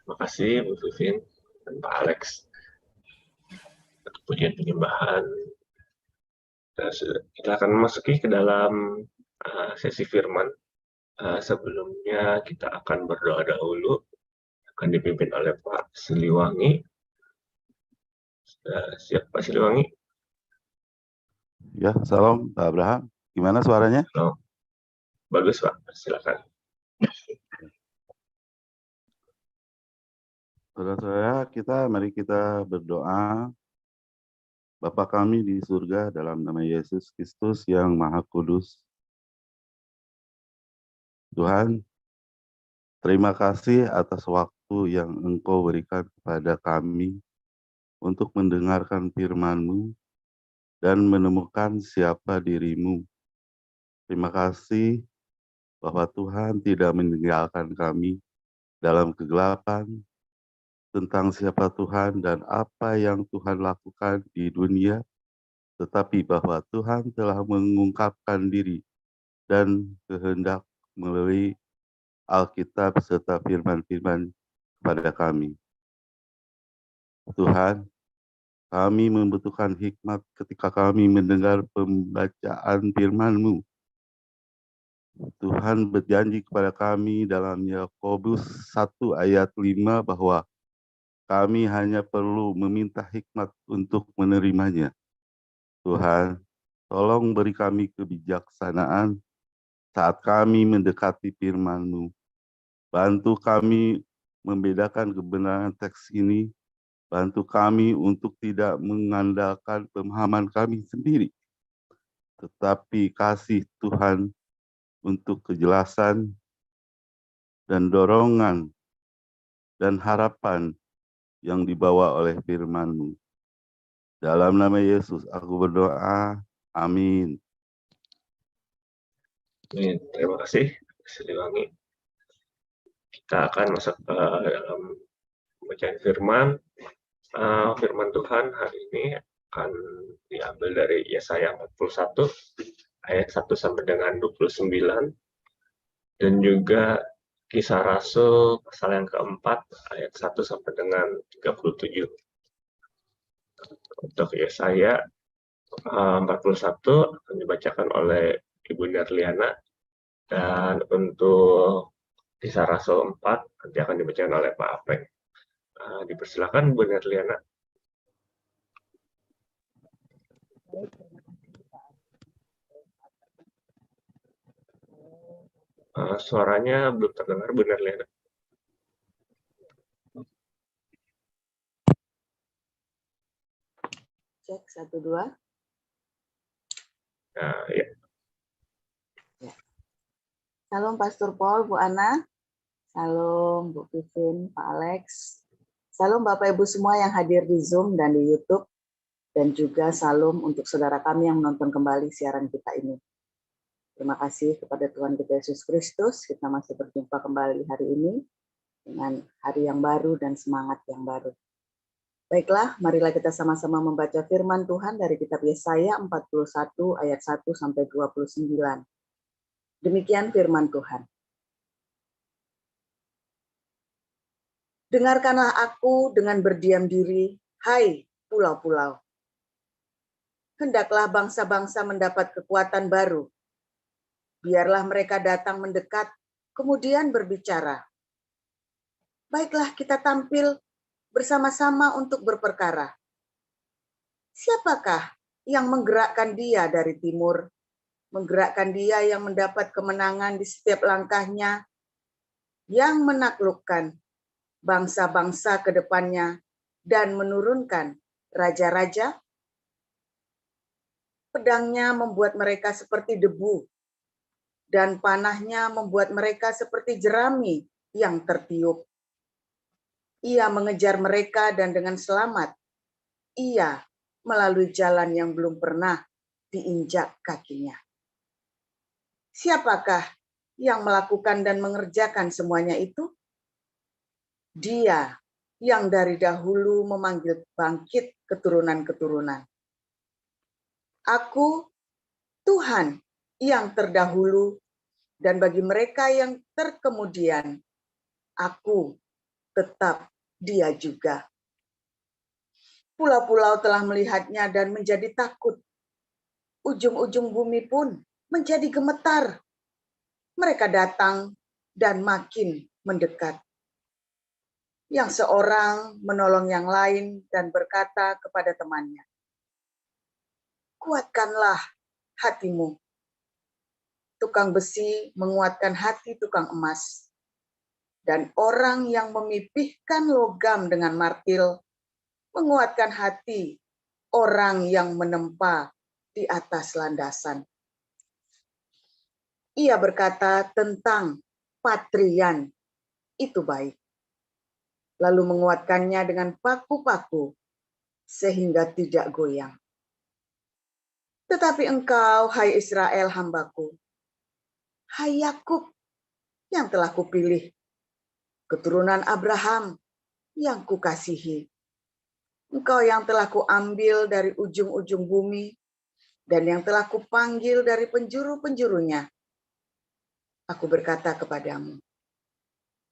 Makasih Bu Vivin dan Pak Alex untuk pujian penyembahan. Kita akan memasuki ke dalam sesi firman. Sebelumnya kita akan berdoa dahulu, akan dipimpin oleh Pak Siliwangi. Siap Pak Siliwangi? Ya, salam Pak Abraham. Gimana suaranya? Halo. Bagus Pak, silakan. Saudara-saudara, mari kita berdoa. Bapa kami di surga, dalam nama Yesus Kristus yang Maha Kudus. Tuhan, terima kasih atas waktu yang Engkau berikan kepada kami untuk mendengarkan firman-Mu dan menemukan siapa diri-Mu. Terima kasih bahwa Tuhan tidak meninggalkan kami dalam kegelapan, tentang siapa Tuhan dan apa yang Tuhan lakukan di dunia, tetapi bahwa Tuhan telah mengungkapkan diri dan kehendak melalui Alkitab serta firman-firman kepada kami. Tuhan, kami membutuhkan hikmat ketika kami mendengar pembacaan firman-Mu. Tuhan berjanji kepada kami dalam Yakobus 1 ayat 5 bahwa kami hanya perlu meminta hikmat untuk menerimanya. Tuhan, tolong beri kami kebijaksanaan saat kami mendekati firman-Mu. Bantu kami membedakan kebenaran teks ini. Bantu kami untuk tidak mengandalkan pemahaman kami sendiri, tetapi kasih Tuhan untuk kejelasan dan dorongan dan harapan yang dibawa oleh firman-Mu. Dalam nama Yesus aku berdoa. Amin. Terima kasih Siliwangi. Kita akan masuk ke dalam pembacaan firman. Firman Tuhan hari ini akan diambil dari Yesaya 41 ayat 1 sampai dengan 29 dan juga Kisah Rasul pasal yang keempat ayat 1 sampai dengan 37. Untuk Yesaya 41 akan dibacakan oleh Ibu Darliana, dan untuk Kisah Rasul 4 nanti akan dibacakan oleh Pak Apeng. Dipersilakan Bu Darliana. Suaranya belum terdengar Bu Darliana. Cek 1, 2. Ya. Salam Pastor Paul, Bu Ana. Salam Bu Vivin, Pak Alex. Salam Bapak Ibu semua yang hadir di Zoom dan di YouTube. Dan juga salam untuk saudara kami yang menonton kembali siaran kita ini. Terima kasih kepada Tuhan kita Yesus Kristus. Kita masih berjumpa kembali hari ini dengan hari yang baru dan semangat yang baru. Baiklah, marilah kita sama-sama membaca firman Tuhan dari kitab Yesaya 41 ayat 1 sampai 29. Demikian firman Tuhan. Dengarkanlah aku dengan berdiam diri, hai pulau-pulau. Hendaklah bangsa-bangsa mendapat kekuatan baru. Biarlah mereka datang mendekat, kemudian berbicara. Baiklah kita tampil bersama-sama untuk berperkara. Siapakah yang menggerakkan dia dari timur, menggerakkan dia yang mendapat kemenangan di setiap langkahnya, yang menaklukkan bangsa-bangsa ke depannya dan menurunkan raja-raja? Pedangnya membuat mereka seperti debu, dan panahnya membuat mereka seperti jerami yang tertiup. Ia mengejar mereka dan dengan selamat, ia melalui jalan yang belum pernah diinjak kakinya. Siapakah yang melakukan dan mengerjakan semuanya itu? Dia yang dari dahulu memanggil bangkit keturunan-keturunan. Aku, Tuhan yang terdahulu, dan bagi mereka yang terkemudian, aku tetap Dia juga. Pulau-pulau telah melihatnya dan menjadi takut. Ujung-ujung bumi pun menjadi gemetar. Mereka datang dan makin mendekat. Yang seorang menolong yang lain dan berkata kepada temannya, "Kuatkanlah hatimu." Tukang besi menguatkan hati tukang emas. Dan orang yang memipihkan logam dengan martil menguatkan hati orang yang menempa di atas landasan. Ia berkata tentang patrian itu baik, lalu menguatkannya dengan paku-paku sehingga tidak goyang. Tetapi engkau, hai Israel hambaku, hai Yakub yang telah kupilih, keturunan Abraham yang kukasihi, engkau yang telah kuambil dari ujung-ujung bumi dan yang telah kupanggil dari penjuru-penjurunya. Aku berkata kepadamu,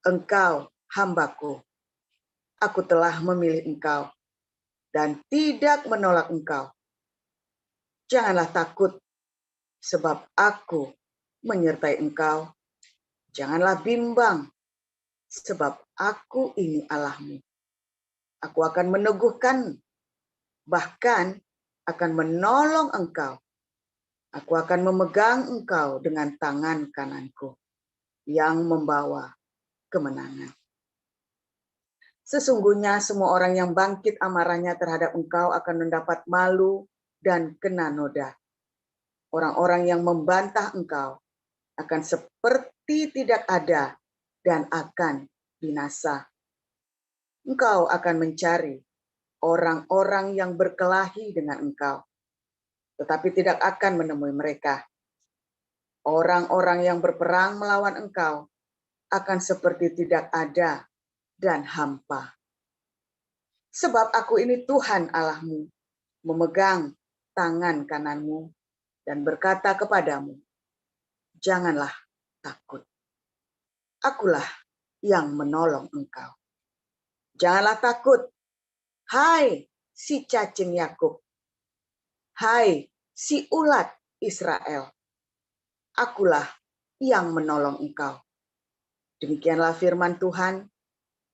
engkau hambaku, aku telah memilih engkau dan tidak menolak engkau. Janganlah takut, sebab aku menyertai engkau. Janganlah bimbang, sebab aku ini Allahmu. Aku akan meneguhkan, bahkan akan menolong engkau. Aku akan memegang engkau dengan tangan kananku yang membawa kemenangan. Sesungguhnya semua orang yang bangkit amarahnya terhadap engkau akan mendapat malu dan kena noda. Orang-orang yang membantah engkau akan seperti tidak ada dan akan binasa. Engkau akan mencari orang-orang yang berkelahi dengan engkau, tetapi tidak akan menemui mereka. Orang-orang yang berperang melawan engkau akan seperti tidak ada dan hampa. Sebab aku ini Tuhan Allahmu, memegang tangan kananmu dan berkata kepadamu, janganlah takut. Akulah yang menolong engkau. Janganlah takut, hai si cacing Yakub, hai si ulat Israel. Akulah yang menolong engkau. Demikianlah firman Tuhan,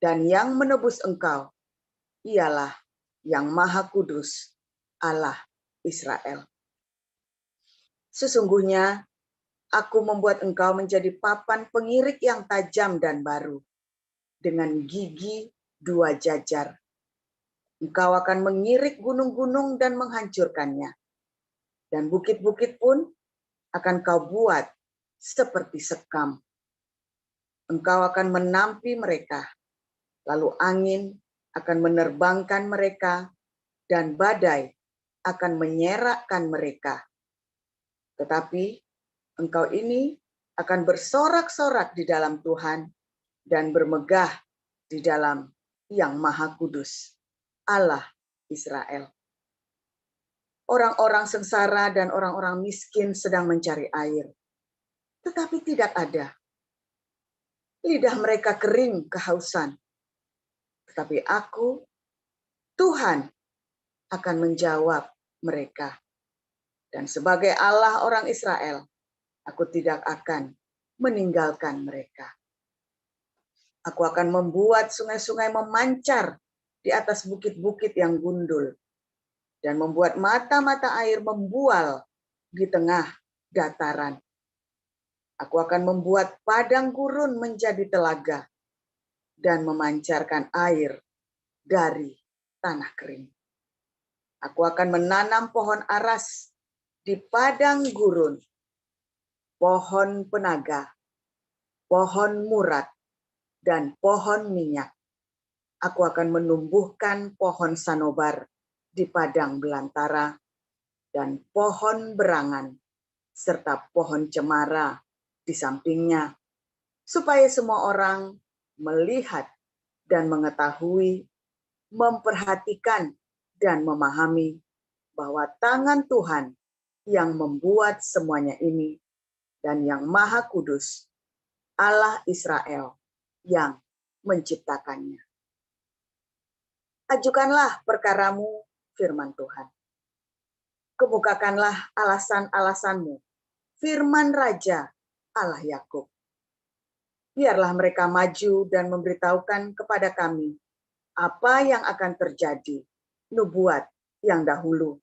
dan yang menebus engkau ialah yang Maha Kudus, Allah Israel. Sesungguhnya aku membuat engkau menjadi papan pengirik yang tajam dan baru, dengan gigi 2 jajar. Engkau akan mengirik gunung-gunung dan menghancurkannya, dan bukit-bukit pun akan kau buat seperti sekam. Engkau akan menampi mereka, lalu angin akan menerbangkan mereka, dan badai akan menyerakkan mereka. Tetapi engkau ini akan bersorak-sorak di dalam Tuhan dan bermegah di dalam Yang Maha Kudus, Allah Israel. Orang-orang sengsara dan orang-orang miskin sedang mencari air, tetapi tidak ada. Lidah mereka kering kehausan. Tetapi aku, Tuhan, akan menjawab mereka. Dan sebagai Allah orang Israel, aku tidak akan meninggalkan mereka. Aku akan membuat sungai-sungai memancar di atas bukit-bukit yang gundul, dan membuat mata-mata air membual di tengah dataran. Aku akan membuat padang gurun menjadi telaga, dan memancarkan air dari tanah kering. Aku akan menanam pohon aras di padang gurun, pohon penaga, pohon murat, dan pohon minyak. Aku akan menumbuhkan pohon sanobar di padang belantara, dan pohon berangan, serta pohon cemara di sampingnya, supaya semua orang melihat dan mengetahui, memperhatikan dan memahami bahwa tangan Tuhan yang membuat semuanya ini, dan yang Maha Kudus, Allah Israel, yang menciptakannya. Ajukanlah perkaramu, firman Tuhan. Kemukakanlah alasan-alasanmu, firman Raja Allah Yakub. Biarlah mereka maju dan memberitahukan kepada kami apa yang akan terjadi, nubuat yang dahulu.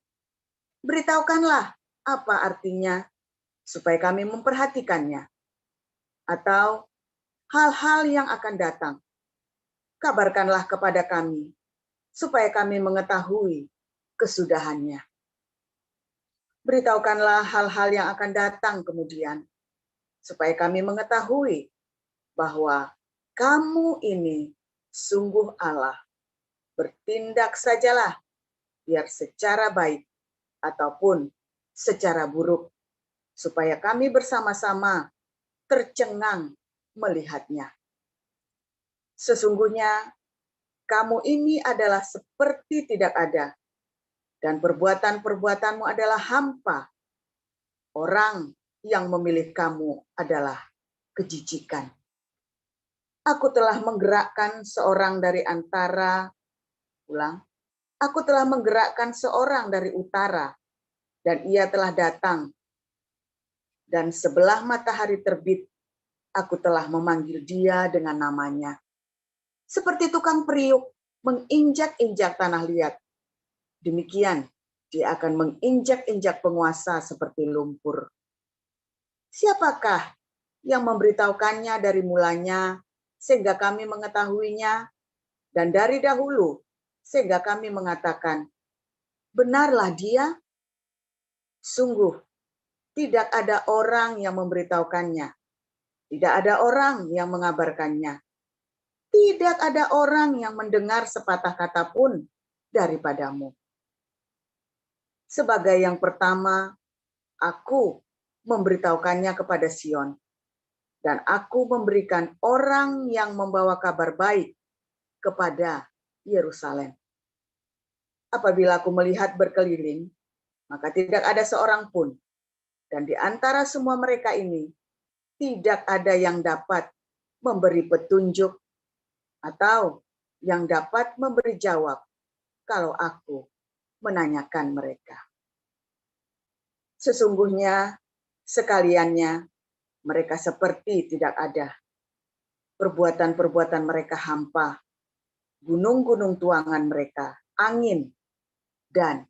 Beritahukanlah apa artinya, supaya kami memperhatikannya. Atau hal-hal yang akan datang. Kabarkanlah kepada kami, supaya kami mengetahui kesudahannya. Beritahukanlah hal-hal yang akan datang kemudian, supaya kami mengetahui bahwa kamu ini sungguh Allah. Bertindak sajalah, biar secara baik ataupun secara buruk, supaya kami bersama-sama tercengang melihatnya. Sesungguhnya kamu ini adalah seperti tidak ada, dan perbuatan-perbuatanmu adalah hampa. Orang yang memilih kamu adalah kejijikan. Aku telah menggerakkan seorang dari antara, aku telah menggerakkan seorang dari utara, dan ia telah datang. Dan sebelah matahari terbit, aku telah memanggil dia dengan namanya. Seperti tukang periuk menginjak-injak tanah liat, demikian dia akan menginjak-injak penguasa seperti lumpur. Siapakah yang memberitahukannya dari mulanya, sehingga kami mengetahuinya, dan dari dahulu, sehingga kami mengatakan, benarlah dia? Sungguh, tidak ada orang yang memberitahukannya, tidak ada orang yang mengabarkannya, tidak ada orang yang mendengar sepatah kata pun daripadamu. Sebagai yang pertama, aku memberitahukannya kepada Sion, dan aku memberikan orang yang membawa kabar baik kepada Yerusalem. Apabila aku melihat berkeliling, maka tidak ada seorang pun, dan di antara semua mereka ini, tidak ada yang dapat memberi petunjuk atau yang dapat memberi jawab kalau aku menanyakan mereka. Sesungguhnya sekaliannya mereka seperti tidak ada. Perbuatan-perbuatan mereka hampa, gunung-gunung tuangan mereka, angin, dan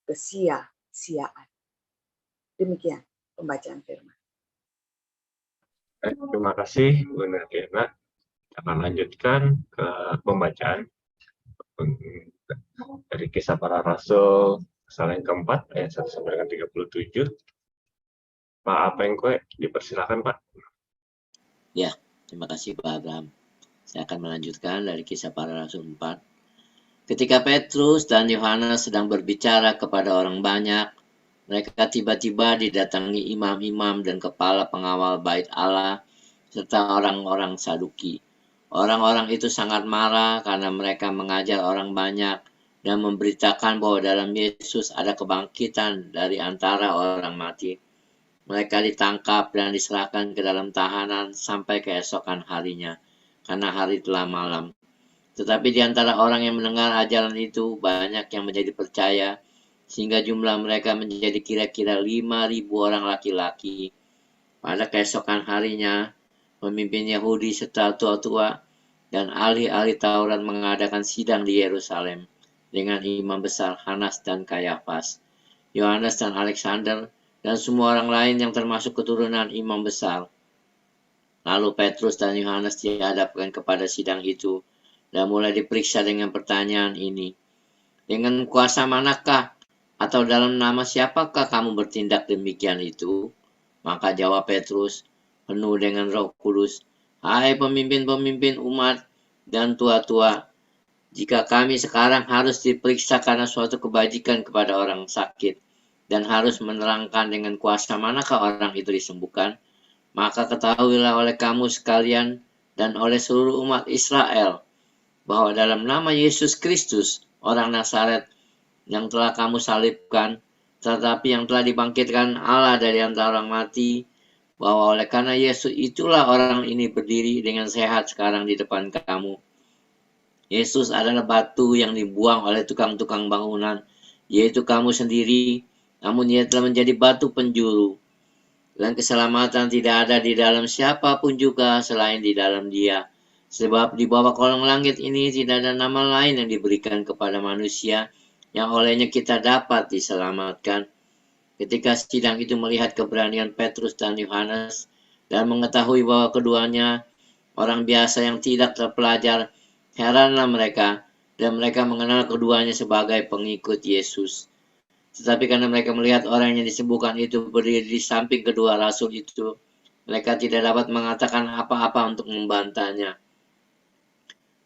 kesia-siaan. Demikian pembacaan firman. Terima kasih, Bu Nadiana. Kita akan lanjutkan ke pembacaan dari Kisah Para Rasul, pasal yang keempat, ayat 1 sampai dengan 37. Pak Apengkoe, dipersilakan Pak. Ya, terima kasih Pak Abraham. Saya akan melanjutkan dari Kisah Para Rasul 4. Ketika Petrus dan Yohanes sedang berbicara kepada orang banyak, mereka tiba-tiba didatangi imam-imam dan kepala pengawal bait Allah, serta orang-orang Saduki. Orang-orang itu sangat marah karena mereka mengajar orang banyak dan memberitakan bahwa dalam Yesus ada kebangkitan dari antara orang mati. Mereka ditangkap dan diserahkan ke dalam tahanan sampai keesokan harinya, karena hari telah malam. Tetapi di antara orang yang mendengar ajaran itu, banyak yang menjadi percaya, sehingga jumlah mereka menjadi kira-kira 5.000 orang laki-laki. Pada keesokan harinya, pemimpin Yahudi serta tua-tua dan ahli-ahli Taurat mengadakan sidang di Yerusalem dengan imam besar Hanas dan Kayafas, Yohanes dan Alexander, dan semua orang lain yang termasuk keturunan imam besar. Lalu Petrus dan Yohanes dihadapkan kepada sidang itu dan mulai diperiksa dengan pertanyaan ini. Dengan kuasa manakah atau dalam nama siapakah kamu bertindak demikian itu? Maka jawab Petrus, penuh dengan Roh Kudus, hai pemimpin-pemimpin umat dan tua-tua, jika kami sekarang harus diperiksa karena suatu kebajikan kepada orang sakit, dan harus menerangkan dengan kuasa manakah orang itu disembuhkan, maka ketahuilah oleh kamu sekalian dan oleh seluruh umat Israel, bahwa dalam nama Yesus Kristus, orang Nazaret, yang telah kamu salibkan, tetapi yang telah dibangkitkan Allah dari antara orang mati, bahwa oleh karena Yesus itulah orang ini berdiri dengan sehat sekarang di depan kamu. Yesus adalah batu yang dibuang oleh tukang-tukang bangunan, yaitu kamu sendiri, namun ia telah menjadi batu penjuru. Dan keselamatan tidak ada di dalam siapapun juga selain di dalam Dia. Sebab di bawah kolong langit ini tidak ada nama lain yang diberikan kepada manusia yang olehnya kita dapat diselamatkan. Ketika sidang itu melihat keberanian Petrus dan Yohanes dan mengetahui bahwa keduanya orang biasa yang tidak terpelajar, heranlah mereka dan mereka mengenal keduanya sebagai pengikut Yesus. Tetapi karena mereka melihat orang yang disembuhkan itu berdiri di samping kedua rasul itu, mereka tidak dapat mengatakan apa-apa untuk membantahnya.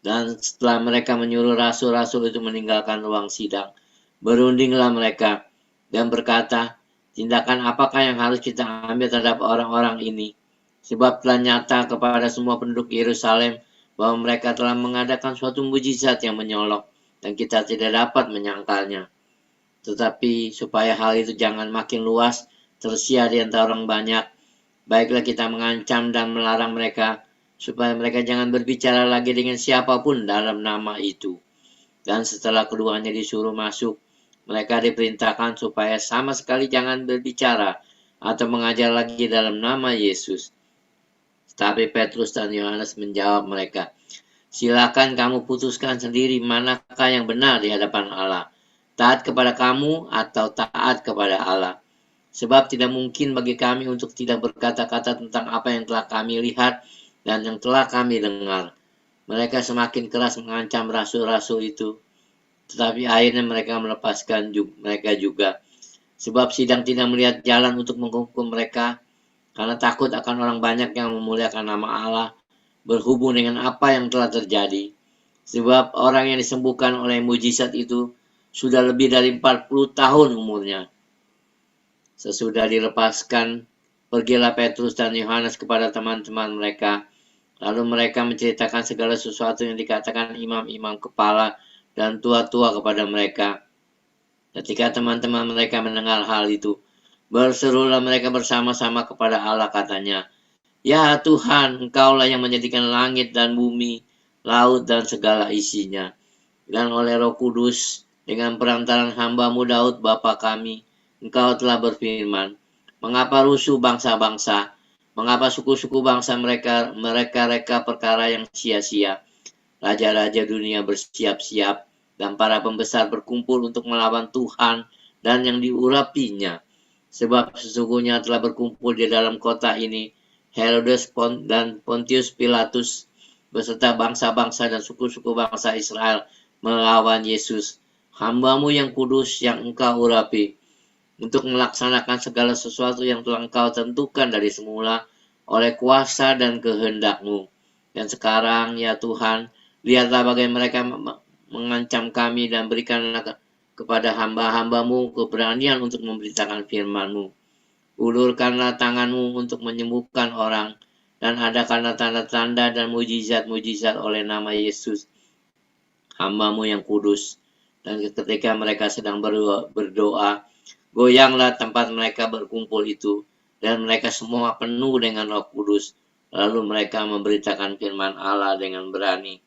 Dan setelah mereka menyuruh rasul-rasul itu meninggalkan ruang sidang, berundinglah mereka dan berkata, tindakan apakah yang harus kita ambil terhadap orang-orang ini? Sebab telah nyata kepada semua penduduk Yerusalem bahwa mereka telah mengadakan suatu mujizat yang menyolok dan kita tidak dapat menyangkalnya. Tetapi supaya hal itu jangan makin luas, tersiar di antara orang banyak, baiklah kita mengancam dan melarang mereka, supaya mereka jangan berbicara lagi dengan siapapun dalam nama itu. Dan setelah keduanya disuruh masuk, mereka diperintahkan supaya sama sekali jangan berbicara atau mengajar lagi dalam nama Yesus. Tetapi Petrus dan Yohanes menjawab mereka, silakan kamu putuskan sendiri manakah yang benar di hadapan Allah. Taat kepada kamu atau taat kepada Allah. Sebab tidak mungkin bagi kami untuk tidak berkata-kata tentang apa yang telah kami lihat dan yang telah kami dengar. Mereka semakin keras mengancam rasul-rasul itu, tetapi akhirnya mereka melepaskan mereka juga. Sebab sidang tidak melihat jalan untuk menghukum mereka, karena takut akan orang banyak yang memuliakan nama Allah berhubung dengan apa yang telah terjadi. Sebab orang yang disembuhkan oleh mujizat itu sudah lebih dari 40 tahun umurnya. Sesudah dilepaskan, pergilah Petrus dan Yohanes kepada teman-teman mereka. Lalu mereka menceritakan segala sesuatu yang dikatakan imam-imam kepala dan tua-tua kepada mereka. Ketika teman-teman mereka mendengar hal itu, berserulah mereka bersama-sama kepada Allah, katanya, ya Tuhan, Engkaulah yang menjadikan langit dan bumi, laut dan segala isinya. Dan oleh Roh Kudus, dengan perantaran hamba-Mu Daud Bapa kami, Engkau telah berfirman, mengapa rusuh bangsa-bangsa, mengapa suku-suku bangsa mereka perkara yang sia-sia. Raja-raja dunia bersiap-siap, dan para pembesar berkumpul untuk melawan Tuhan dan yang diurapinya. Sebab sesungguhnya telah berkumpul di dalam kota ini Herodes dan Pontius Pilatus beserta bangsa-bangsa dan suku-suku bangsa Israel melawan Yesus, hamba-Mu yang kudus yang Engkau urapi, untuk melaksanakan segala sesuatu yang telah Engkau tentukan dari semula oleh kuasa dan kehendak-Mu. Dan sekarang, ya Tuhan, lihatlah bagaimana mereka mengancam kami dan berikanlah kepada hamba-hamba-Mu keberanian untuk memberitakan firman-Mu. Ulurkanlah tangan-Mu untuk menyembuhkan orang, dan adakanlah tanda-tanda dan mujizat-mujizat oleh nama Yesus, hamba-Mu yang kudus. Dan ketika mereka sedang berdoa, goyanglah tempat mereka berkumpul itu, dan mereka semua penuh dengan Roh Kudus. Lalu mereka memberitakan firman Allah dengan berani.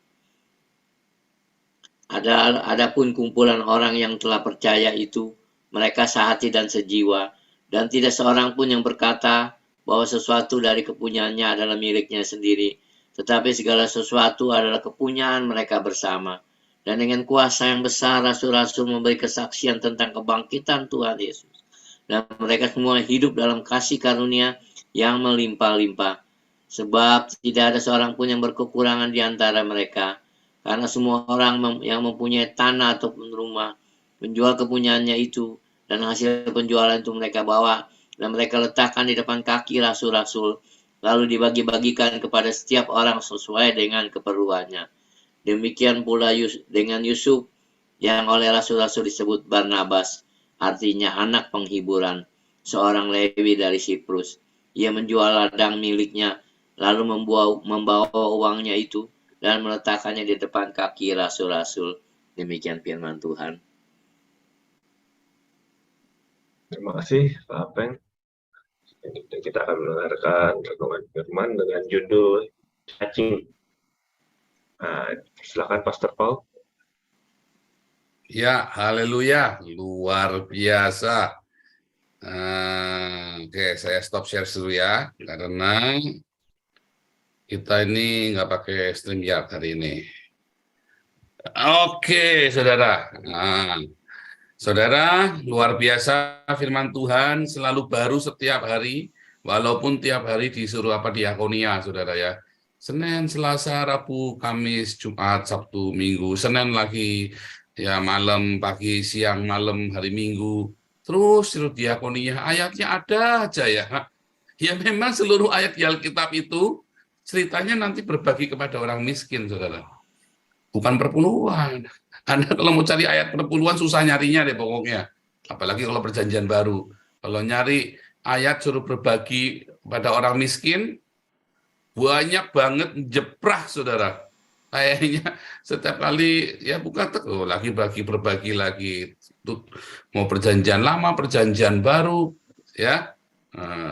Adapun kumpulan orang yang telah percaya itu, mereka sehati dan sejiwa, dan tidak seorang pun yang berkata bahwa sesuatu dari kepunyaannya adalah miliknya sendiri, tetapi segala sesuatu adalah kepunyaan mereka bersama. Dan dengan kuasa yang besar, rasul-rasul memberi kesaksian tentang kebangkitan Tuhan Yesus. Dan mereka semua hidup dalam kasih karunia yang melimpah-limpah. Sebab tidak ada seorang pun yang berkekurangan di antara mereka. Karena semua orang yang mempunyai tanah ataupun rumah, menjual kepunyaannya itu, dan hasil penjualan itu mereka bawa, dan mereka letakkan di depan kaki rasul-rasul, lalu dibagi-bagikan kepada setiap orang sesuai dengan keperluannya. Demikian pula dengan Yusuf, yang oleh rasul-rasul disebut Barnabas, artinya anak penghiburan, seorang Lewi dari Siprus. Ia menjual ladang miliknya, lalu membawa uangnya itu, dan meletakkannya di depan kaki rasul-rasul. Demikian firman Tuhan. Terima kasih, Pak Apeng. Dan kita akan mendengarkan renungan firman dengan judul cacing. Silakan Pastor Paul. Ya, haleluya, luar biasa. Oke, saya stop share dulu ya, karena kita ini nggak pakai StreamYard hari ini. Oke, saudara. Saudara, luar biasa firman Tuhan selalu baru setiap hari, walaupun tiap hari disuruh diakonia, saudara ya. Senin, Selasa, Rabu, Kamis, Jumat, Sabtu, Minggu, Senin lagi, ya malam, pagi, siang, malam, hari Minggu, terus diakonia, ayatnya ada aja ya. Ya memang seluruh ayat di Alkitab itu ceritanya nanti berbagi kepada orang miskin, saudara. Bukan perpuluhan. Anda kalau mau cari ayat perpuluhan susah nyarinya deh pokoknya. Apalagi kalau perjanjian baru. Kalau nyari ayat suruh berbagi kepada orang miskin, banyak banget jeprah, saudara. Kayaknya setiap kali ya buka lagi berbagi lagi. Mau perjanjian lama, perjanjian baru, ya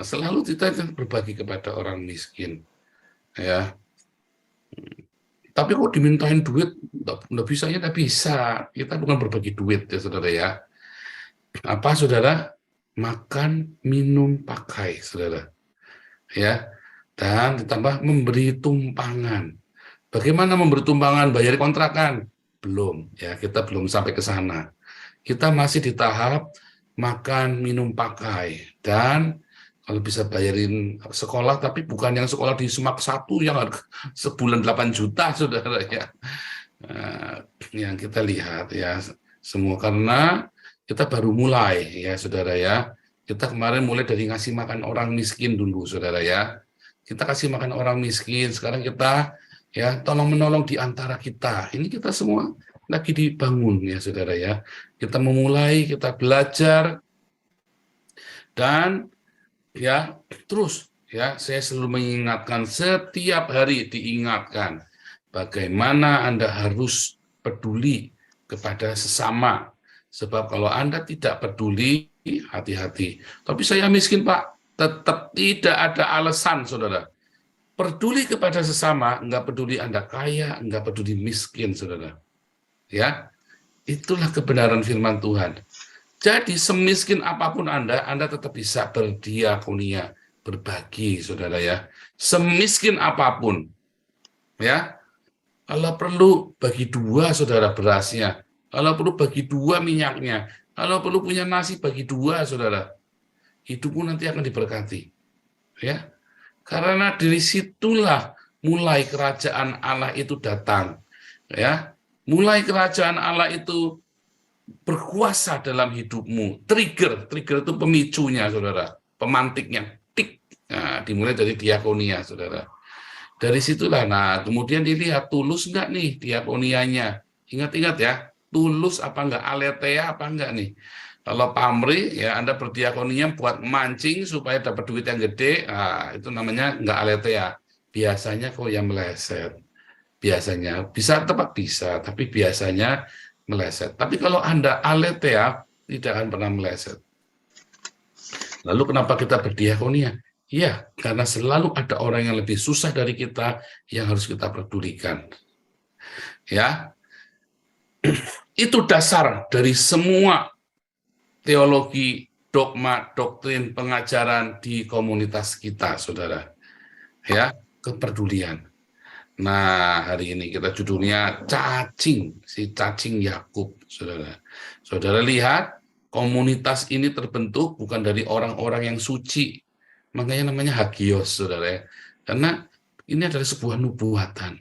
selalu kita berbagi kepada orang miskin, ya. Tapi kok dimintain duit, nggak bisa ya, nggak bisa. Kita bukan berbagi duit ya saudara ya. Apa saudara? Makan, minum, pakai saudara. Ya, dan ditambah memberi tumpangan. Bagaimana memberi tumpangan? Bayar kontrakan? Belum, ya kita belum sampai ke sana. Kita masih di tahap makan, minum, pakai. Dan kalau bisa bayarin sekolah, tapi bukan yang sekolah di Semak 1 yang sebulan 8 juta, saudara ya. Yang kita lihat ya, semua karena kita baru mulai ya, saudara ya. Kita kemarin mulai dari ngasih makan orang miskin dulu, saudara ya. Kita kasih makan orang miskin, sekarang kita ya tolong menolong di antara kita. Ini kita semua lagi dibangun ya, saudara ya. Kita memulai, kita belajar, dan ya terus ya saya selalu mengingatkan, setiap hari diingatkan bagaimana Anda harus peduli kepada sesama, sebab kalau Anda tidak peduli, hati-hati. Tapi saya miskin Pak, tetap tidak ada alasan, saudara. Peduli kepada sesama, enggak peduli Anda kaya, enggak peduli miskin, saudara. Ya, itulah kebenaran firman Tuhan. Jadi semiskin apapun Anda tetap bisa berdiakonia, berbagi, saudara ya. Semiskin apapun, ya. Kalau perlu bagi 2, saudara, berasnya. Kalau perlu bagi 2 minyaknya. Kalau perlu punya nasi bagi 2, saudara. Hidupmu nanti akan diberkati, ya. Karena dari situlah mulai kerajaan Allah itu datang, ya. Mulai kerajaan Allah itu berkuasa dalam hidupmu. Trigger itu pemicunya, saudara. Pemantiknya, tik. Nah, dimulai dari diakonia, saudara. Dari situlah, nah kemudian dilihat tulus enggak nih diakonianya. Ingat-ingat ya, tulus apa enggak, aletheia apa enggak nih. Kalau pamrih, ya Anda berdiakoninya buat mancing supaya dapat duit yang gede, nah, itu namanya enggak aletheia. Biasanya kok yang meleset. Biasanya, bisa tepat bisa, tapi biasanya meleset. Tapi kalau Anda aletheia, tidak akan pernah meleset. Lalu kenapa kita berdiakonia? Ya, karena selalu ada orang yang lebih susah dari kita yang harus kita pedulikan. Ya, itu dasar dari semua teologi, dogma, doktrin, pengajaran di komunitas kita, saudara. Ya, kepedulian. Nah, hari ini kita judulnya cacing, si cacing Yakub, saudara. Saudara lihat, komunitas ini terbentuk bukan dari orang-orang yang suci. Makanya namanya hagios, saudara ya. Karena ini adalah sebuah nubuatan.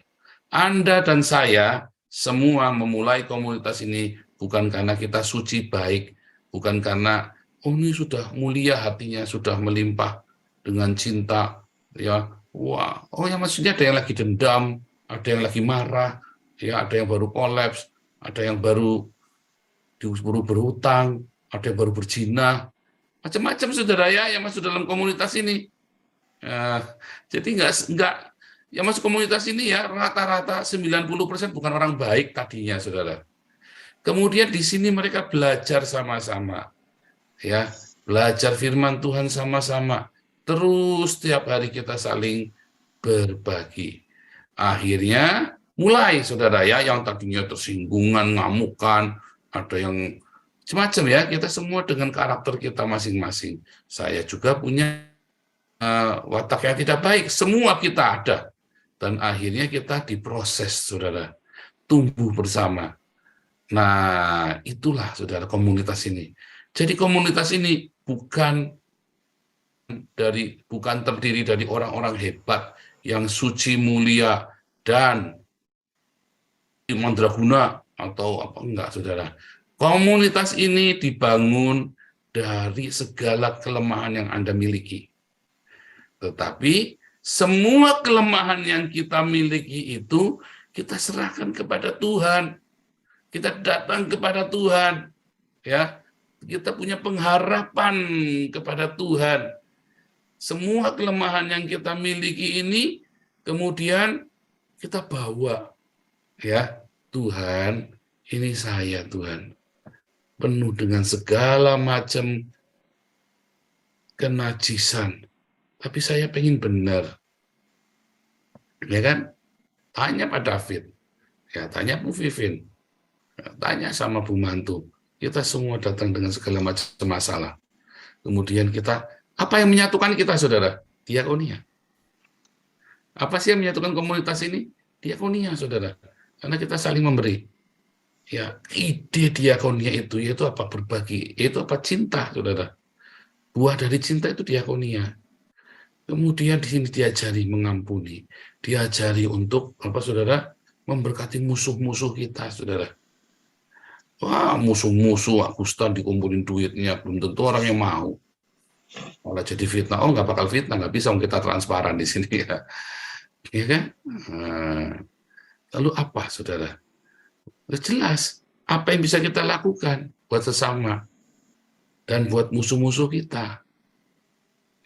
Anda dan saya semua memulai komunitas ini bukan karena kita suci baik, bukan karena ini sudah mulia hatinya, sudah melimpah dengan cinta, ya. Wah, ya maksudnya ada yang lagi dendam, ada yang lagi marah, ya, ada yang baru kolaps, ada yang baru berhutang, ada yang baru berzina. Macam-macam, saudara ya, yang masuk dalam komunitas ini. Jadi enggak yang masuk komunitas ini ya rata-rata 90% bukan orang baik tadinya, saudara. Kemudian di sini mereka belajar sama-sama, ya, belajar firman Tuhan sama-sama, Terus setiap hari kita saling berbagi. Akhirnya mulai saudara ya, yang tadinya tersinggungan, ngamukan, ada yang macam ya, kita semua dengan karakter kita masing-masing. Saya juga punya watak yang tidak baik, semua kita ada. Dan akhirnya kita diproses, saudara, tumbuh bersama. Nah, itulah saudara komunitas ini. Jadi komunitas ini bukan terdiri dari orang-orang hebat yang suci, mulia, dan mandraguna atau apa enggak, saudara. Komunitas ini dibangun dari segala kelemahan yang Anda miliki. Tetapi semua kelemahan yang kita miliki itu kita serahkan kepada Tuhan. Kita datang kepada Tuhan, ya. Kita punya pengharapan kepada Tuhan. Semua kelemahan yang kita miliki ini kemudian kita bawa, ya. Tuhan, ini saya, Tuhan. Penuh dengan segala macam kenajisan. Tapi saya pengen benar. Ya kan? Tanya Pak David. Ya, tanya Bu Vivin. Ya, tanya sama Bu Mantu. Kita semua datang dengan segala macam masalah. Kemudian kita, apa yang menyatukan kita, saudara? Diakonia. Apa sih yang menyatukan komunitas ini? Diakonia, saudara. Karena kita saling memberi. Ya, ide diakonia itu yaitu apa? Berbagi. Itu apa? Cinta, saudara. Buah dari cinta itu diakonia. Kemudian di sini diajari mengampuni, diajari untuk apa, saudara? Memberkati musuh-musuh kita, saudara. Wah, musuh-musuh Agustan dikumpulin duitnya, belum tentu orang yang mau. Malah jadi fitnah. Oh, nggak bakal fitnah, nggak bisa kita transparan di sini ya. Iya kan? Nah, lalu apa, saudara? Jelas, apa yang bisa kita lakukan buat sesama dan buat musuh-musuh kita.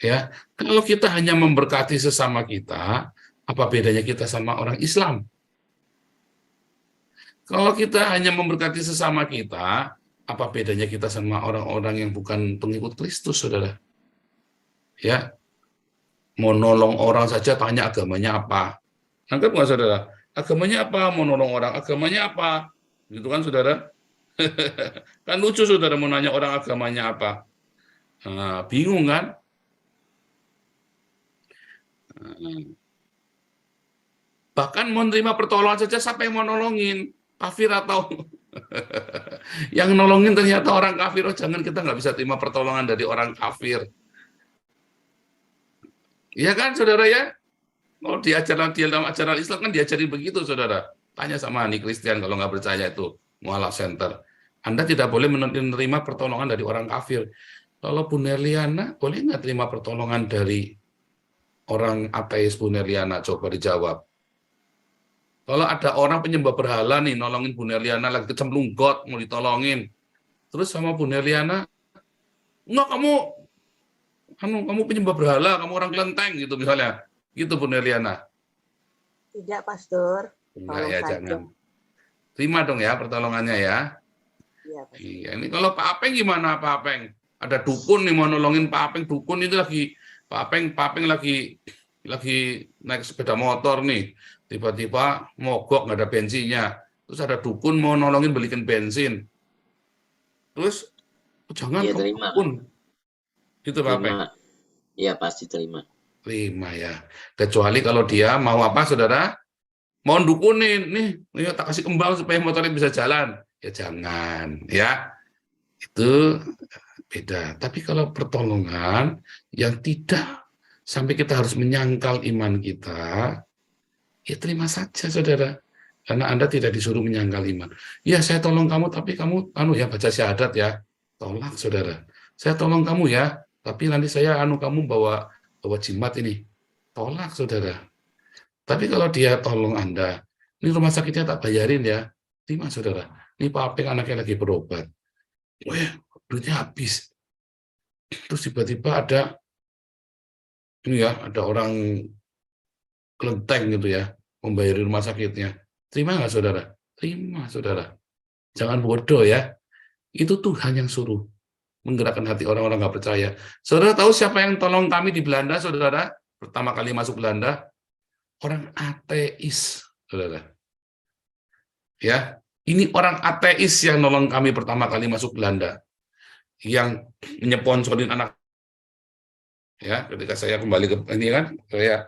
Ya, kalau kita hanya memberkati sesama kita, apa bedanya kita sama orang Islam? Kalau kita hanya memberkati sesama kita, apa bedanya kita sama orang-orang yang bukan pengikut Kristus, saudara? Ya, mau nolong orang saja tanya agamanya apa. Anggap nggak, saudara? Agamanya apa? Mau nolong orang, agamanya apa? Gitu kan, saudara? Kan lucu, saudara, mau nanya orang agamanya apa. Nah, bingung kan? Bahkan mau menerima pertolongan saja, siapa yang mau nolongin? Kafir atau yang nolongin ternyata orang kafir. Oh, jangan, kita nggak bisa terima pertolongan dari orang kafir. Iya kan, saudara ya? Kalau di dalam ajaran Islam kan diajari begitu, saudara. Tanya sama Hani Christian kalau nggak percaya itu, Mualaf Center. Anda tidak boleh menerima pertolongan dari orang kafir. Kalau Bu Nerliana, boleh nggak terima pertolongan dari orang ateis, Bu Nerliana? Coba dijawab. Kalau ada orang penyembah berhala nih, nolongin Bu Nerliana lagi kecemplung got, mau ditolongin. Terus sama Bu Nerliana, enggak, kamu penyembah berhala, kamu orang kelenteng gitu misalnya. Gitu Bu Nerliana. Tidak, Pastor. Enggak ya, jangan. Terima dong ya pertolongannya ya. Iya, Pastor. Iya, ini kalau Pak Apeng gimana, Pak Apeng? Ada dukun nih mau nolongin Pak Apeng, dukun itu lagi Pak Apeng lagi naik sepeda motor nih. Tiba-tiba mogok, nggak ada bensinnya. Terus ada dukun mau nolongin belikan bensin. Terus jangan Iya, kamu terima. dukun. Gitu Pak Apeng. Terima. Iya, pasti terima. Terima ya. Kecuali kalau dia mau apa, saudara? Mau dukunin, nih tak kasih kembang supaya motornya bisa jalan. Ya jangan, ya. Itu beda. Tapi kalau pertolongan yang tidak sampai kita harus menyangkal iman kita, ya terima saja, saudara. Karena Anda tidak disuruh menyangkal iman. Ya, saya tolong kamu, tapi kamu ya baca syahadat ya. Tolak, saudara. Saya tolong kamu ya, tapi nanti saya kamu bawa jimat ini. Tolak, saudara. Tapi kalau dia tolong Anda, ini rumah sakitnya tak bayarin ya. Terima, saudara. Ini Pak Apeng anaknya lagi berobat. Wah, duitnya habis. Terus tiba-tiba ada orang kelenteng gitu ya, membayari rumah sakitnya. Terima nggak, saudara? Terima, saudara. Jangan bodoh ya. Itu Tuhan yang suruh. menggerakkan hati orang-orang nggak percaya. Saudara tahu siapa yang tolong kami di Belanda, saudara? Pertama kali masuk Belanda, orang ateis, saudara. Ya, ini orang ateis yang nolong kami pertama kali masuk Belanda, yang nyeponsorin anak. Ya, ketika saya kembali ke ini kan, saya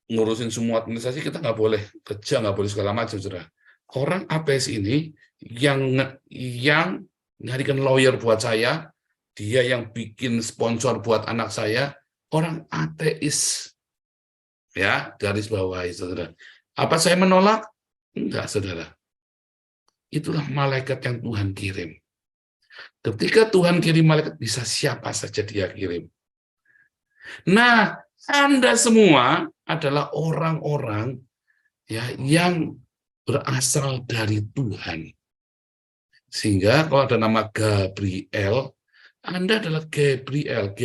ngurusin semua administrasi, kita nggak boleh kerja, nggak boleh segala macam, saudara. Orang ateis ini yang nyarikan lawyer buat saya, dia yang bikin sponsor buat anak saya, orang ateis. Ya, garis bawahi, saudara. Apa saya menolak? Enggak, saudara. Itulah malaikat yang Tuhan kirim. Ketika Tuhan kirim malaikat, bisa siapa saja dia kirim. Nah, Anda semua adalah orang-orang ya yang berasal dari Tuhan. Sehingga kalau ada nama Gabriel, Anda adalah Gabriel,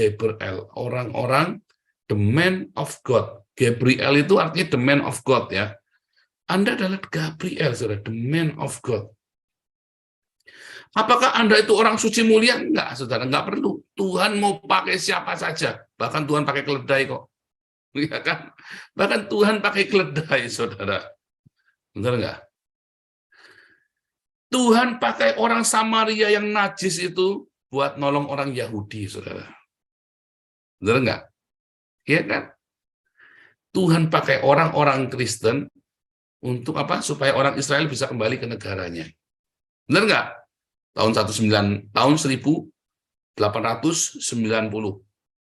orang-orang the man of God. Gabriel itu artinya the man of God ya. Anda adalah Gabriel, saudara, the man of God. Apakah Anda itu orang suci mulia? Enggak, saudara, enggak perlu. Tuhan mau pakai siapa saja. Bahkan Tuhan pakai keledai kok. Ya kan? Bahkan Tuhan pakai keledai, saudara. Benar enggak? Tuhan pakai orang Samaria yang najis itu buat nolong orang Yahudi, saudara. Benar enggak? Iya kan? Tuhan pakai orang-orang Kristen untuk apa? Supaya orang Israel bisa kembali ke negaranya. Benar enggak? Tahun 1890,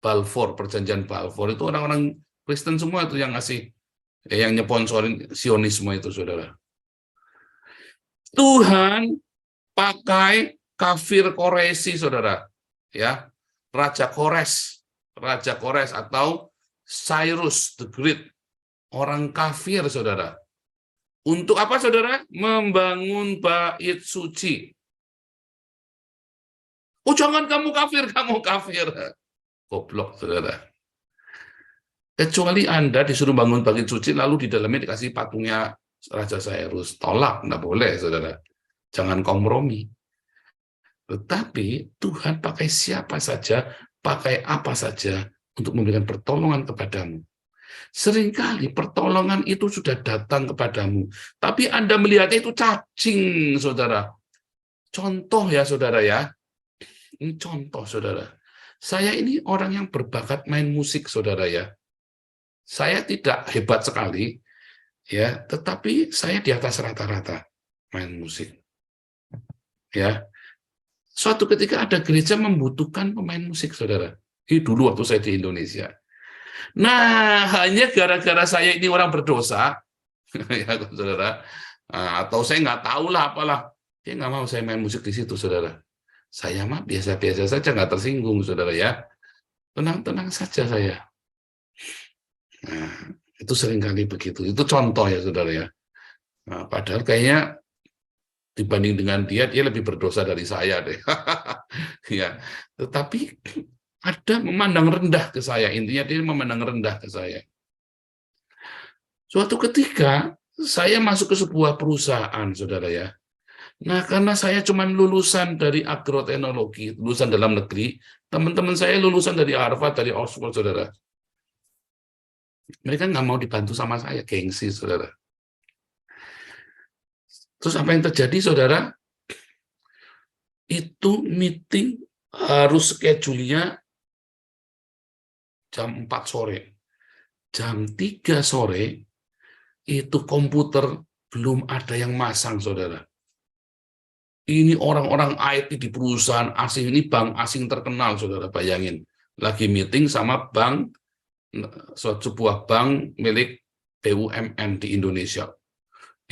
Balfour, perjanjian Balfour, itu orang-orang Kristen semua itu yang ngasih, yang nyeponsorin Sionisme itu, saudara. Tuhan pakai kafir Koresi, saudara, ya, Raja Kores atau Cyrus the Great, orang kafir, saudara. Untuk apa, saudara? Membangun bait suci. Oh, jangan kamu kafir. Goblok, saudara. Kecuali Anda disuruh bangun bait suci, lalu di dalamnya dikasih patungnya Raja Cyrus. Tolak, nggak boleh, saudara. Jangan kompromi. Tetapi Tuhan pakai siapa saja, pakai apa saja untuk memberikan pertolongan kepadamu. Seringkali pertolongan itu sudah datang kepadamu, tapi Anda melihatnya itu cacing, saudara. Contoh ya, saudara ya. Ini contoh, saudara. Saya ini orang yang berbakat main musik, saudara ya. Saya tidak hebat sekali, ya, tetapi saya di atas rata-rata main musik. Ya. Suatu ketika ada gereja membutuhkan pemain musik, saudara. Ini dulu waktu saya di Indonesia. Nah, hanya gara-gara saya ini orang berdosa, ya, saudara, atau saya nggak tahu lah apalah, dia nggak mau saya main musik di situ, saudara. Saya mah biasa-biasa saja, nggak tersinggung, saudara ya. Tenang-tenang saja saya. Nah, itu seringkali begitu. Itu contoh ya, saudara ya. Nah, padahal kayaknya dibanding dengan dia lebih berdosa dari saya deh. Ya, tetapi ada memandang rendah ke saya. Intinya dia memandang rendah ke saya. Suatu ketika saya masuk ke sebuah perusahaan, saudara ya. Nah, karena saya cuma lulusan dari agroteknologi, lulusan dalam negeri, teman-teman saya lulusan dari Harvard, dari Oxford, saudara. Mereka nggak mau dibantu sama saya, gengsi, saudara. Terus apa yang terjadi, saudara? Itu meeting harus schedule-nya jam 4 sore. Jam 3 sore, itu komputer belum ada yang masang, saudara. Ini orang-orang IT di perusahaan asing, ini bank asing terkenal, saudara, bayangin. Lagi meeting sama bank, sebuah bank milik BUMN di Indonesia.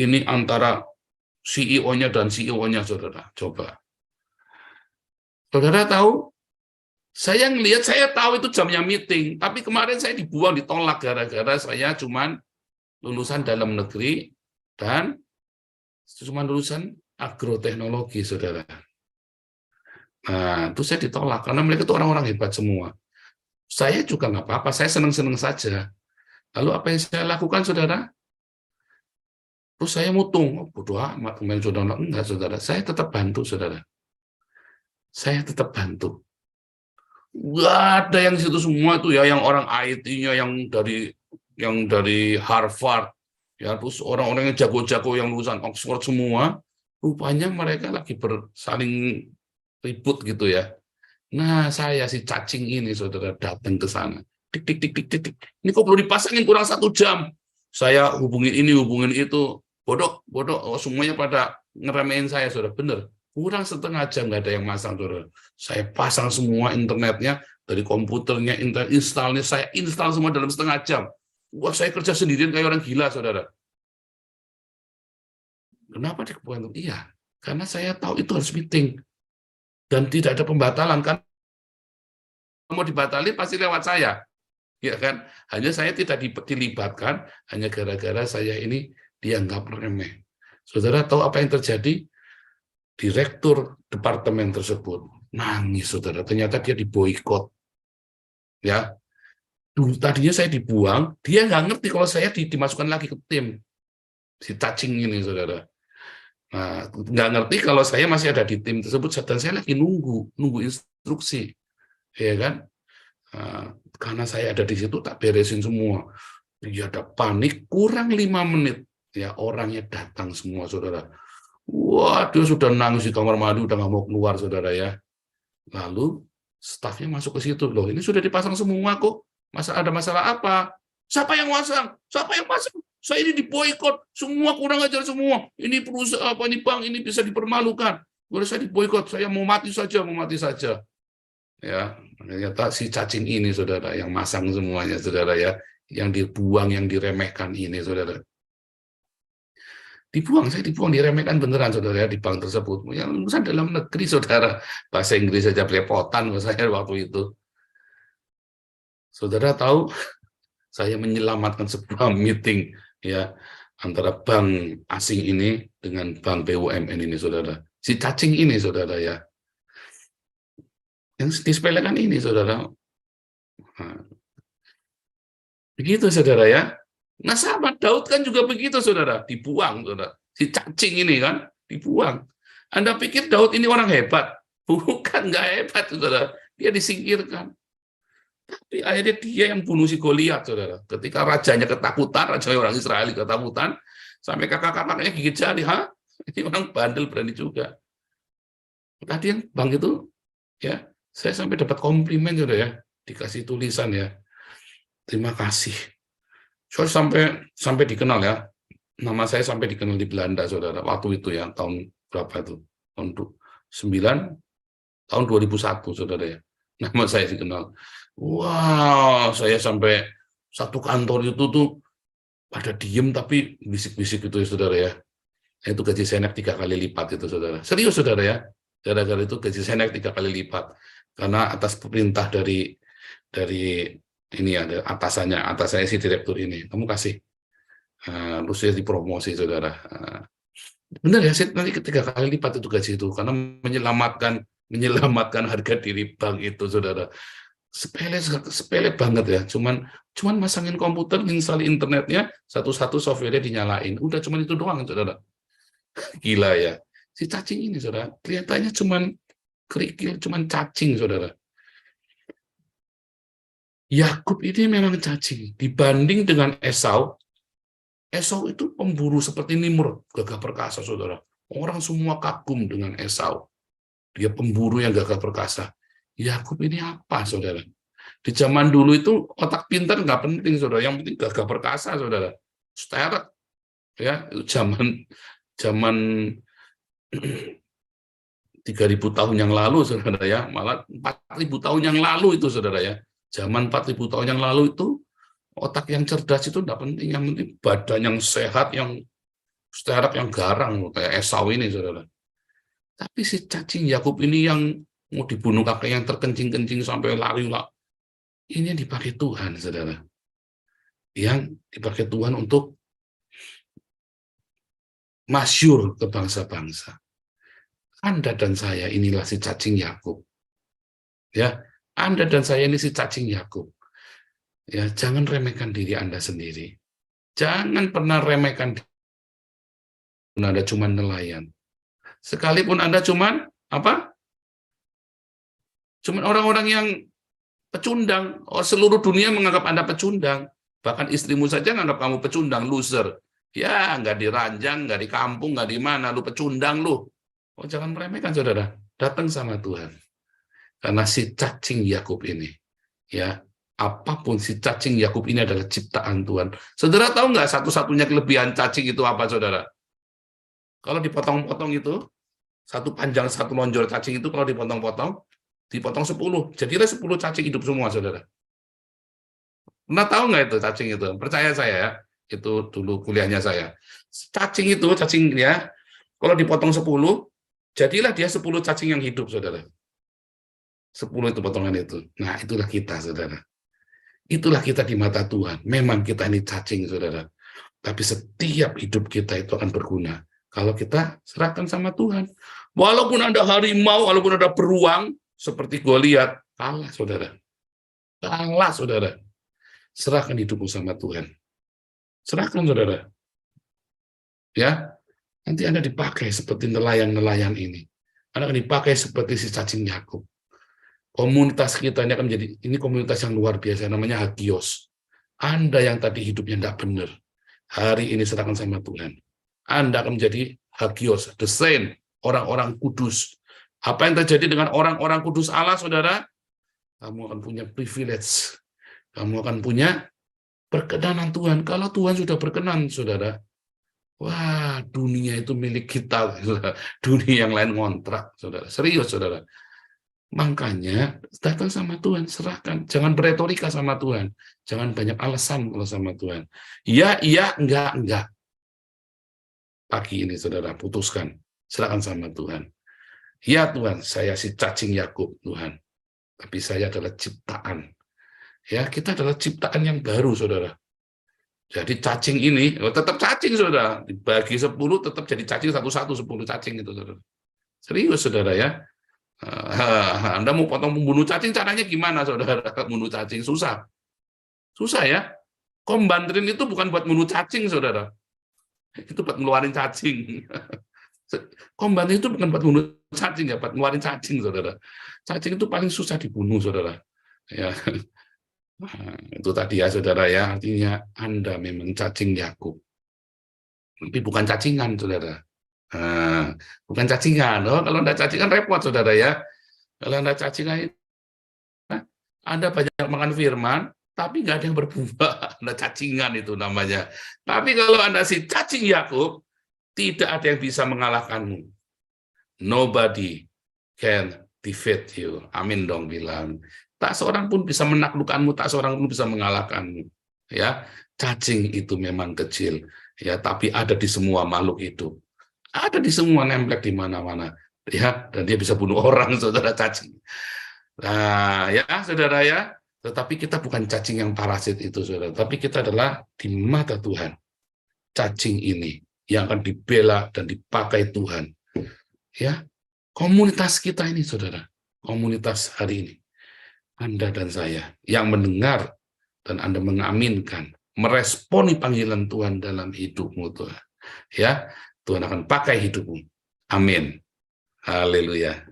Ini antara CEO-nya dan CEO-nya, saudara. Coba. Saudara tahu, saya ngelihat, saya tahu itu jamnya meeting, tapi kemarin saya dibuang, ditolak gara-gara saya cuman lulusan dalam negeri dan cuman lulusan agroteknologi, saudara. Nah, itu saya ditolak karena mereka itu orang-orang hebat semua. Saya juga nggak apa-apa, saya seneng-seneng saja. Lalu apa yang saya lakukan, saudara? Terus saya mutung, bodoh amat, saudara. Enggak, saudara. Saya tetap bantu, saudara. saya tetap bantu. Nggak ada yang situ semua itu ya, yang orang IT-nya yang dari Harvard, ya, terus orang-orang yang jago-jago yang lulusan Oxford semua, rupanya mereka lagi saling ribut gitu ya. Nah, saya si cacing ini, saudara, datang ke sana. Tik, tik, tik, tik, tik, tik. Ini kok perlu dipasangin kurang 1 jam. Saya hubungin ini, hubungin itu. Bodoh, bodoh. Oh, semuanya pada ngeremehin saya, saudara. Bener. Kurang setengah jam nggak ada yang masang, saudara. Saya pasang semua internetnya, dari komputernya, installnya, saya install semua dalam setengah jam. Wah, saya kerja sendirian kayak orang gila, saudara. Kenapa dikebukan? Iya, karena saya tahu itu harus meeting. Dan tidak ada pembatalan, kan? Mau dibatalin pasti lewat saya. Ya kan? Hanya saya tidak dilibatkan, hanya gara-gara saya ini dianggap remeh. Saudara tahu apa yang terjadi? Direktur departemen tersebut nangis, saudara. Ternyata dia diboikot. Ya, dulu tadinya saya dibuang, dia nggak ngerti kalau saya dimasukkan lagi ke tim. Si cacing ini, saudara. Nah, nggak ngerti kalau saya masih ada di tim tersebut, dan saya lagi nunggu instruksi, ya kan? Nah, karena saya ada di situ, tak beresin semua. Dia ada panik, kurang 5 menit, ya orangnya datang semua, saudara. Wah, dia sudah nangis di kamar mandi, udah nggak mau keluar, saudara ya. Lalu stafnya masuk ke situ, loh ini sudah dipasang semua kok, ada masalah apa? Siapa yang pasang? Siapa yang pasang? Saya ini diboikot, semua kurang ajar semua. Ini perusahaan apa, ini bank ini bisa dipermalukan. Kalau saya diboikot, saya mau mati saja, mau mati saja. Ya, ternyata si cacing ini, saudara, yang masang semuanya, saudara ya, yang dibuang, yang diremehkan ini, saudara. Saya dibuang, diremehkan beneran, saudara ya, di bank tersebut. Yang lulusan dalam negeri, saudara, bahasa Inggris saja belepotan saya waktu itu. Saudara tahu, saya menyelamatkan sebuah meeting ya antara bank asing ini dengan bank BUMN ini, saudara. Si cacing ini, saudara ya, yang disepelekan ini, saudara. Nah, begitu, saudara ya. Nah, sahabat Daud kan juga begitu, saudara, dibuang, saudara. Si cacing ini kan dibuang. Anda pikir Daud ini orang hebat? Bukan, nggak hebat, saudara. Dia disingkirkan. Tapi akhirnya dia yang bunuh si Goliat, saudara. Ketika rajanya ketakutan, raja orang Israel ketakutan, sampai kakak-kakaknya gigit jari, ha? Ini orang bandel berani juga. Tadi yang bang itu, ya, saya sampai dapat komplimen, saudara ya, dikasih tulisan ya. Terima kasih. Saya sampai dikenal ya. Nama saya sampai dikenal di Belanda, saudara. Waktu itu ya, tahun berapa itu? Tahun 2001, saudara ya. Nama saya dikenal. Wah, saya sampai satu kantor itu tuh pada diem tapi bisik-bisik itu ya, saudara ya. Itu gaji saya naik 3 kali lipat itu, saudara. Serius, saudara ya. Gara-gara itu gaji saya naik 3 kali lipat. Karena atas perintah dari ini ada atasannya, atas saya si direktur ini. Kamu kasih. Terus saya dipromosi, saudara. Benar ya, saya nanti 3 kali lipat itu gaji itu karena menyelamatkan harga diri bank itu, saudara. Sepele banget ya, cuman masangin komputer, install internetnya, satu-satu software-nya dinyalain, udah cuman itu doang, saudara. Gila ya, si cacing ini, saudara, kelihatannya cuman kerikil, cuman cacing, saudara. Yakub ini memang cacing dibanding dengan Esau. Esau itu pemburu seperti Nimrod, gagah perkasa, saudara. Orang semua kagum dengan Esau, dia pemburu yang gagah perkasa. Yakub ini apa, saudara? Di zaman dulu itu otak pintar nggak penting, saudara. Yang penting gagah perkasa, saudara. Steret, ya, zaman 3.000 tahun yang lalu, saudara ya. Malah 4.000 tahun yang lalu itu, saudara ya. Zaman 4.000 tahun yang lalu itu otak yang cerdas itu nggak penting. Yang penting badan yang sehat, yang steret, yang garang kayak Esau ini, saudara. Tapi si cacing Yakub ini yang mau dibunuh kakek yang terkencing-kencing sampai lari lah. Ini yang dipakai Tuhan, saudara. Yang dipakai Tuhan untuk masyhur ke bangsa-bangsa. Anda dan saya inilah si cacing Yakub. Ya, Anda dan saya ini si cacing Yakub. Ya, jangan remehkan diri Anda sendiri. Jangan pernah remehkan diri Anda cuma nelayan. Sekalipun Anda cuma apa? Cuman orang-orang yang pecundang, seluruh dunia menganggap Anda pecundang. Bahkan istrimu saja menganggap kamu pecundang, loser. Ya, nggak di ranjang, nggak di kampung, nggak di mana, lu pecundang lu. Oh, jangan meremehkan, saudara. Datang sama Tuhan. Karena si cacing Yakub ini, ya, apapun si cacing Yakub ini adalah ciptaan Tuhan. Saudara tahu nggak satu-satunya kelebihan cacing itu apa, saudara? Kalau dipotong-potong itu, satu panjang, satu lonjor cacing itu kalau dipotong-potong, dipotong 10. Jadilah 10 cacing hidup semua, saudara. Pernah tahu nggak itu cacing itu? Percaya saya ya, itu dulu kuliahnya saya. Cacing itu, cacing ya, kalau dipotong 10, jadilah dia 10 cacing yang hidup, saudara. 10 itu potongan itu. Nah, itulah kita, saudara. Itulah kita di mata Tuhan. Memang kita ini cacing, saudara. Tapi setiap hidup kita itu akan berguna. Kalau kita serahkan sama Tuhan. Walaupun ada harimau, walaupun ada beruang, seperti Goliat, kalah, saudara. Kalah, saudara. Serahkan hidupmu sama Tuhan. Serahkan, saudara. Ya, nanti Anda dipakai seperti nelayan-nelayan ini. Anda akan dipakai seperti si cacing Yakub. Komunitas kita ini akan menjadi, ini komunitas yang luar biasa, namanya Hagios. Anda yang tadi hidupnya tidak benar, hari ini serahkan sama Tuhan. Anda akan menjadi Hagios, the saint, orang-orang kudus. Apa yang terjadi dengan orang-orang kudus Allah, saudara? Kamu akan punya privilege. Kamu akan punya perkenanan Tuhan. Kalau Tuhan sudah berkenan, saudara, wah, dunia itu milik kita. Dunia yang lain ngontrak, saudara. Serius, saudara. Makanya datang sama Tuhan, serahkan. Jangan beretorika sama Tuhan. Jangan banyak alasan kalau sama Tuhan. Iya, enggak. Pagi ini, saudara, putuskan. Serahkan sama Tuhan. Ya Tuhan, saya si cacing Yakub, Tuhan. Tapi saya adalah ciptaan. Ya, kita adalah ciptaan yang baru, saudara. Jadi cacing ini, tetap cacing, saudara. Dibagi 10, tetap jadi cacing satu-satu, 10 cacing itu, saudara. Serius, saudara, ya. Anda mau potong pembunuh cacing, caranya gimana, saudara? Bunuh cacing, susah. Susah, ya. Kombantrin itu bukan buat bunuh cacing, saudara. Itu buat ngeluarin cacing. Kombantrin itu bukan buat bunuh cacing, ya, buat ngeluarin cacing, saudara. Cacing itu paling susah dibunuh, saudara. Ya. Nah, itu tadi ya, saudara, ya. Artinya Anda memang cacing Yakub. Tapi bukan cacingan, saudara. Nah, bukan cacingan. Oh, kalau Anda cacingan repot, saudara, ya. Kalau Anda cacingan, Anda banyak makan firman, tapi nggak ada yang berbuah. Anda cacingan itu namanya. Tapi kalau Anda si cacing Yakub, tidak ada yang bisa mengalahkanmu. Nobody can defeat you. Amin dong bilang. Tak seorang pun bisa menaklukkanmu, tak seorang pun bisa mengalahkanmu. Ya, cacing itu memang kecil, ya, tapi ada di semua makhluk hidup. Ada di semua, nemplek di mana-mana, ya, dan dia bisa bunuh orang, saudara, cacing. Nah, ya, saudara, ya, tetapi kita bukan cacing yang parasit itu, saudara, tapi kita adalah di mata Tuhan cacing ini yang akan dibela dan dipakai Tuhan. Ya, komunitas kita ini, saudara, komunitas hari ini, Anda dan saya yang mendengar dan Anda mengaminkan, meresponi panggilan Tuhan dalam hidupmu, Tuhan. Ya, Tuhan akan pakai hidupmu. Amin. Haleluya.